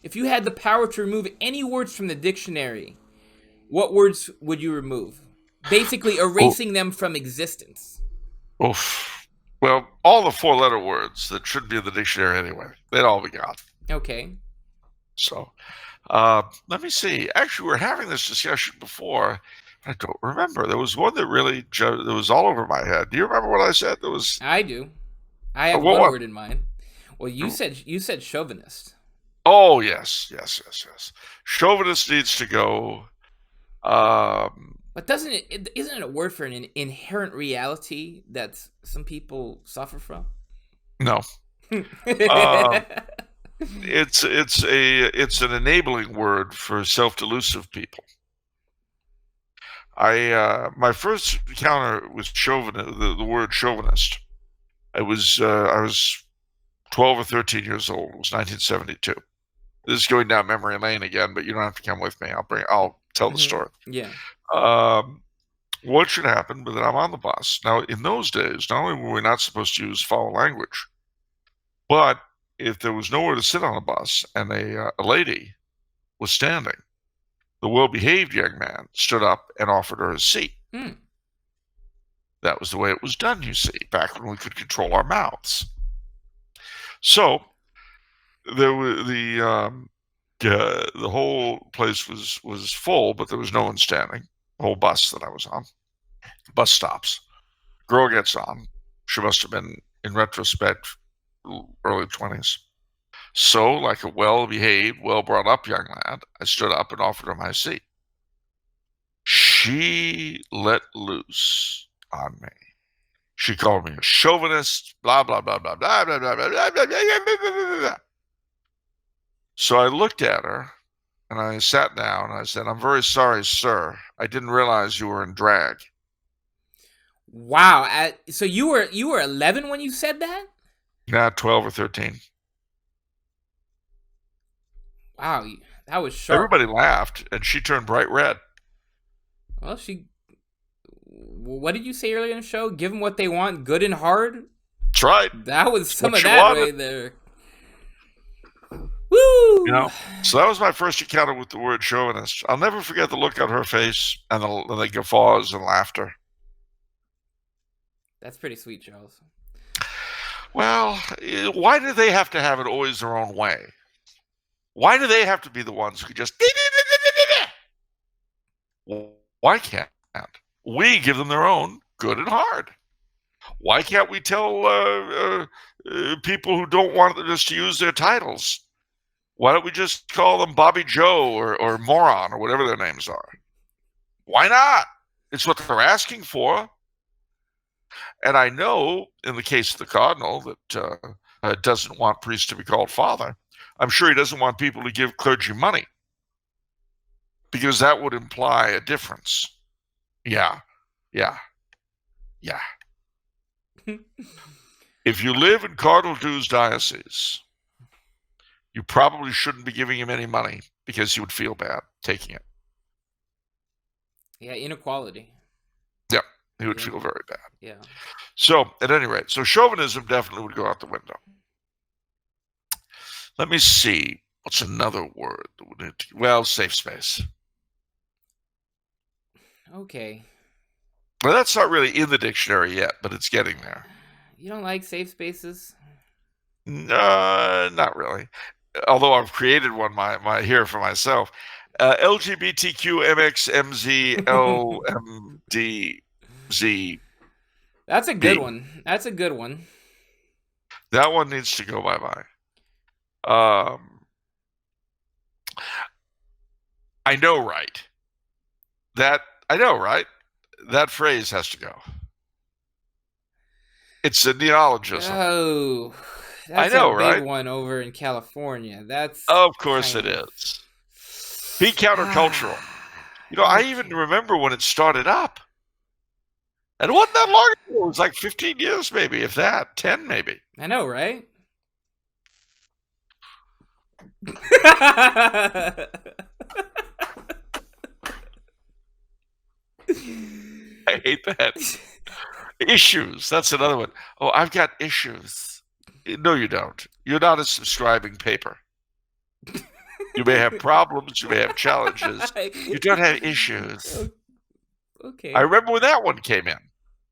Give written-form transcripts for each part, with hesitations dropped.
If you had the power to remove any words from the dictionary, what words would you remove? Basically, Oh, erasing them from existence. oof. Well, all the four-letter words that should be in the dictionary anyway, they'd all be gone. Okay. So, let me see. Actually, we were having this discussion before. I don't remember. There was one that really that was all over my head. Do you remember what I said? There was I do. I have what one one? word in mind. Well, you said chauvinist. Oh, yes, yes, yes, yes. Chauvinist needs to go. Um, But doesn't isn't it a word for an inherent reality that some people suffer from? no. Um, it's an enabling word for self-delusive people. My first encounter with chauvinist, the word chauvinist. I was 12 or 13 years old. It was 1972. This is going down memory lane again, but you don't have to come with me. I'll tell the Hmm. story. Yeah. Um, what should happen? But then I'm on the bus. Now, in those days, not only were we not supposed to use foul language, but if there was nowhere to sit on the bus and a lady was standing, the well-behaved young man stood up and offered her a seat. Hmm. That was the way it was done, you see, back when we could control our mouths. So there was the whole place was full, but there was no one standing. The whole bus that I was on, bus stops. Girl gets on. She must have been, in retrospect, early 20s. So, like a well-behaved, well-brought-up young lad, I stood up and offered her my seat. She let loose on me. She called me a chauvinist, blah, blah, blah, blah, blah, blah, blah, blah, blah, blah, blah, blah, blah. So I looked at her and I sat down and I said, "I'm very sorry, sir. I didn't realize you were in drag." Wow. So you were 11 when you said that? Yeah, 12 or 13. Wow, that was sharp. Everybody laughed and she turned bright red. Well, she. What did you say earlier in the show? Give them what they want, good and hard. That's right. That was It's some what of she that wanted. right there. You Woo! know, so that was my first encounter with the word chauvinist. I'll never forget the look on her face and the guffaws and laughter. That's pretty sweet, Charles. Well, why do they have to have it always their own way? Why do they have to be the ones who just? Why can't we give them their own good and hard? Why can't we tell people who don't want us to use their titles? Why don't we just call them Bobby Joe or Moron or whatever their names are? Why not? It's what they're asking for. And I know in the case of the Cardinal that doesn't want priests to be called father. I'm sure he doesn't want people to give clergy money because that would imply a difference. Yeah, yeah, yeah. If you live in Cardinal Dew's diocese, you probably shouldn't be giving him any money because he would feel bad taking it. Yeah, inequality. Yeah, he would Yeah, feel very bad. yeah. So, at any rate, so chauvinism definitely would go out the window. Let me see. What's another word that would need to, well, safe space. Okay. Well, that's not really in the dictionary yet, but it's getting there. You don't like safe spaces? Not really. Although I've created one my here for myself. LGBTQMXMZLMDZ. That's a good one. That's a good one. That one needs to go bye-bye. Um, I know, right? That I know, right? That phrase has to go. It's a neologism. Oh, I that's a know, big right? one over in California. That's Of course kind it of. is. Be countercultural. I even Okay. remember when it started up. And it wasn't that long ago. It was like 15 years, maybe, if that, 10 maybe. I know, right? I hate that. Issues. That's another one. Oh, I've got issues. No, you don't. You're not a subscribing paper. You may have problems. You may have challenges. You don't have issues. Okay. I remember when that one came in.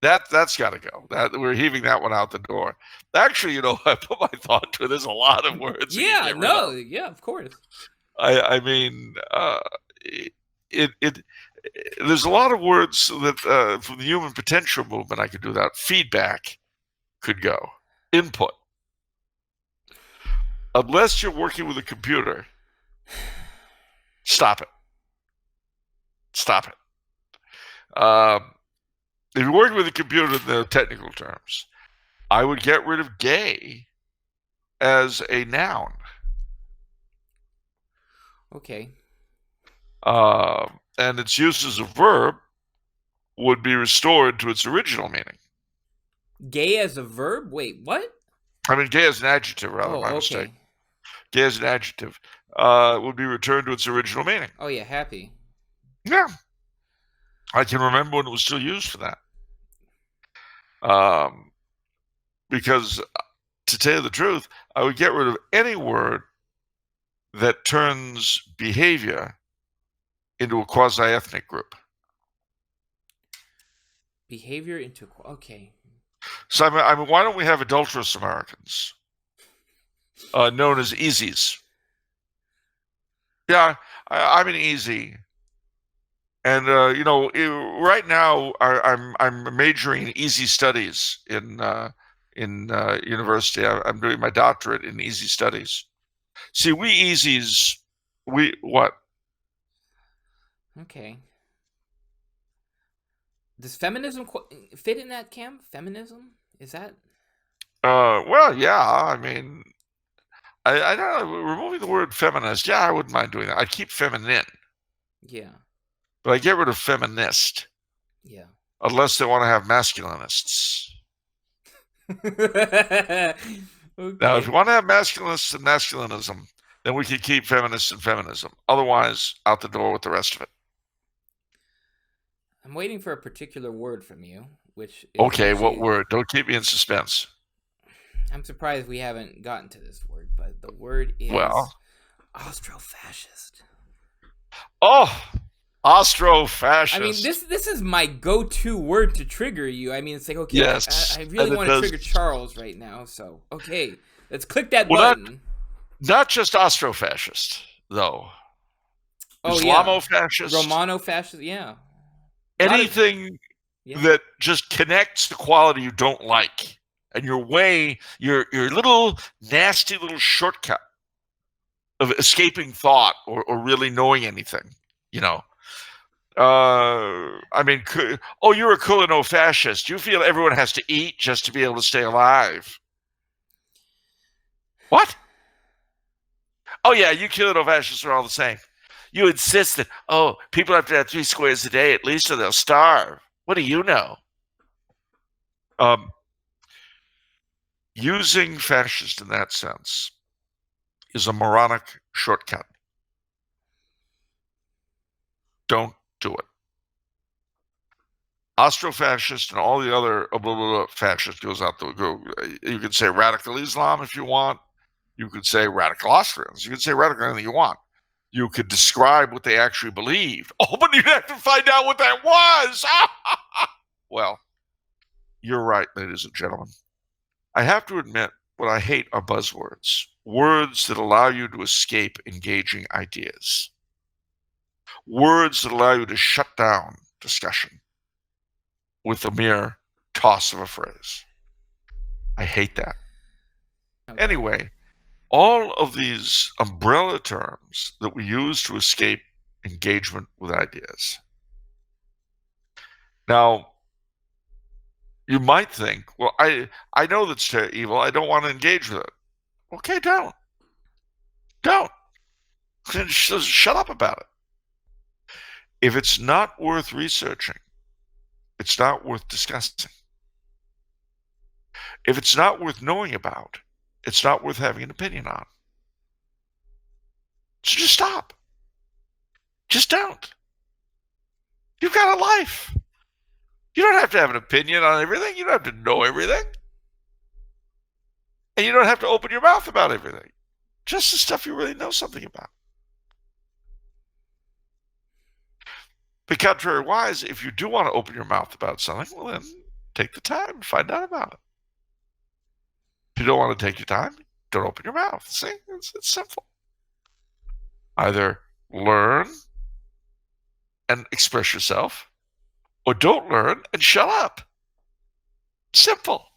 That's got to go. We're heaving that one out the door. Actually, I put my thought to it. There's a lot of words. Yeah, no, yeah, of course. I mean, there's a lot of words that from the human potential movement I could do that. Feedback could go. Input. Unless you're working with a computer, stop it. Stop it. If you're working with a computer in the technical terms, I would get rid of gay as a noun. Okay. And its use as a verb would be restored to its original meaning. Gay as a verb? Wait, what? I mean, gay as an adjective, rather, my mistake. Gay as an adjective would be returned to its original meaning. Oh, yeah, happy. Yeah. I can remember when it was still used for that. Because, to tell you the truth, I would get rid of any word that turns behavior into a quasi-ethnic group. Behavior into... Okay. So, I mean, why don't we have adulterous Americans, known as easies? Yeah, I'm an easy. And, right now I'm majoring in easy studies in university. I'm doing my doctorate in easy studies. See, we easies, what? Okay. Does feminism fit in that camp? Feminism? Is that? Well, yeah. I mean, I don't know. Removing the word feminist, yeah, I wouldn't mind doing that. I'd keep feminine. Yeah. But I get rid of feminist. Yeah. Unless they want to have masculinists. Okay. Now, if you want to have masculinists and masculinism, then we can keep feminists and feminism. Otherwise, out the door with the rest of it. I'm waiting for a particular word from you, which is okay, what word? Don't keep me in suspense. I'm surprised we haven't gotten to this word, but the word is Austrofascist. Oh, Austrofascist. I mean, this is my go-to word to trigger you. I mean, it's like, okay, yes, I really want to trigger Charles right now, so okay, let's click that button. Not just Austrofascist, though. Oh, Islamofascist. Yeah. Romano-fascist, yeah. Anything that just connects the quality you don't like, and your little nasty little shortcut of escaping thought or really knowing anything, I mean, you're a Coulombe-fascist. You feel everyone has to eat just to be able to stay alive. What? Oh, yeah, you Coulombe-fascists are all the same. You insist that, people have to have 3 squares a day at least or they'll starve. What do you know? Using fascist in that sense is a moronic shortcut. Don't do it. Austrofascist and all the other fascist goes out the go. You can say radical Islam if you want. You could say radical Austrians. You could say radical anything you want. You could describe what they actually believed. Oh, but you'd have to find out what that was. Well, you're right, ladies and gentlemen. I have to admit, what I hate are buzzwords. Words that allow you to escape engaging ideas. Words that allow you to shut down discussion with a mere toss of a phrase. I hate that. Okay. Anyway, all of these umbrella terms that we use to escape engagement with ideas. Now, you might think, well, I know that's evil. I don't want to engage with it. Okay, don't. Just shut up about it. If it's not worth researching, it's not worth discussing. If it's not worth knowing about, it's not worth having an opinion on. So just stop. Just don't. You've got a life. You don't have to have an opinion on everything. You don't have to know everything. And you don't have to open your mouth about everything. Just the stuff you really know something about. But contrary-wise, if you do want to open your mouth about something, well, then take the time and find out about it. If you don't want to take your time, don't open your mouth. See, it's simple. Either learn and express yourself, or don't learn and shut up. Simple.